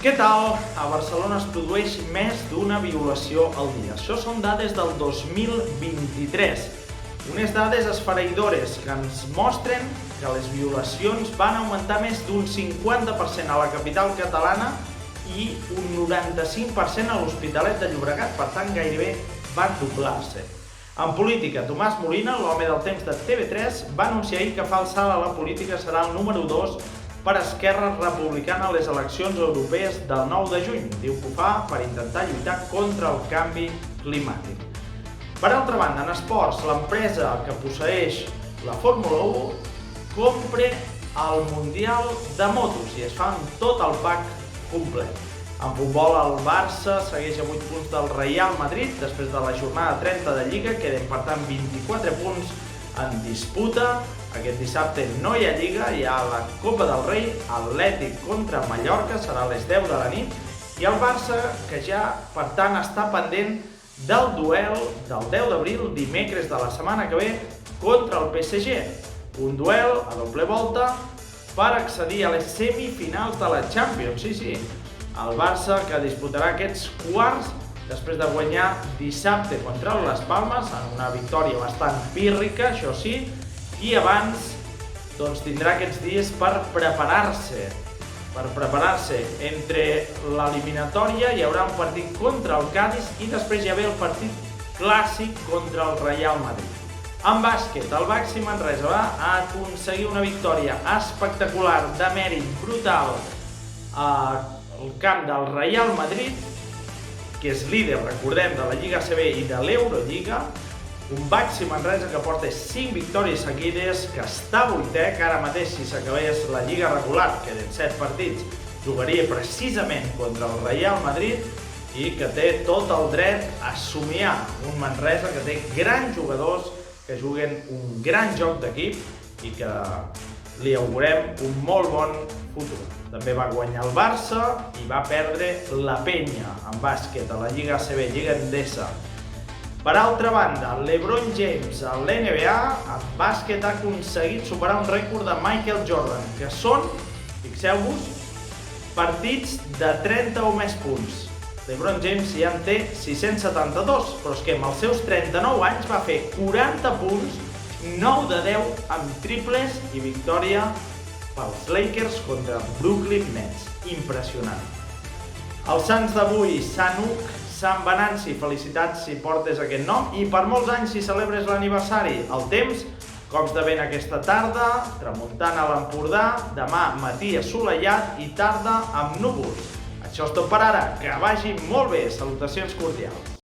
Què tal? A Barcelona es produeix més d'una violació al dia. Això són dades del 2023. Unes dades esfereïdores que ens mostren que les violacions van augmentar més d'un 50% a la capital catalana i un 95% a l'Hospitalet de Llobregat, per tant gairebé van doblar-se. En política, Tomàs Molina, l'home del temps de TV3, va anunciar ahir que fa el salt a la política serà el número 2 per Esquerra Republicana a les eleccions europees del 9 de juny. Diu que ho fa per intentar lluitar contra el canvi climàtic. Per altra banda, en esports, l'empresa que posseeix la Fórmula 1 compra el Mundial de Motos i es fa amb tot el pack complet. En futbol, el Barça segueix a 8 punts del Real Madrid després de la jornada 30 de Lliga, queden per tant 24 punts en disputa. Aquest dissabte no hi ha Lliga, hi ha la Copa del Rei, Atlètic contra Mallorca, serà a les 10 de la nit, i el Barça, que ja, per tant, està pendent del duel del 10 d'abril, dimecres de la setmana que ve, contra el PSG. Un duel a doble volta per accedir a les semifinals de la Champions, sí. El Barça, que disputarà aquests quarts després de guanyar dissabte contra el Las Palmas, en una victòria bastant pírrica, això sí, i abans tindrà aquests dies per preparar-se. Entre l'eliminatòria hi haurà un partit contra el Cádiz i després hi ha el partit clàssic contra el Real Madrid. En bàsquet, el Baxi Manresa va aconseguir una victòria espectacular, de mèrit brutal, al camp del Real Madrid, que és líder, recordem, de la Lliga ACB i de l'Eurolliga. Un Baxi Manresa que porta 5 victòries seguides, que està vuitè, que ara mateix, si s'acabés la Lliga regular, queden 7 partits, jugaria precisament contra el Real Madrid i que té tot el dret a somiar. Un Manresa que té grans jugadors que juguen un gran joc d'equip i que li augurem un molt bon futur. També va guanyar el Barça i va perdre la Penya en bàsquet a la Lliga ACB, Lliga Endesa. Per altra banda, LeBron James a l'NBA en bàsquet ha aconseguit superar un rècord de Michael Jordan, que són, fixeu-vos, partits de 30 o més punts. LeBron James ja en té 672, però és que amb els seus 39 anys va fer 40 punts, 9 de 10 amb triples i victòria pels Lakers contra Brooklyn Nets. Impressionant. Els sants d'avui, Sant Hug, Sant Venanci, felicitats si portes aquest nom i per molts anys si celebres l'aniversari. El temps, cops de vent aquesta tarda, tramuntant a l'Empordà, demà matí assolellat i tarda amb núvols. Això és tot per ara, que vagi molt bé, salutacions cordials.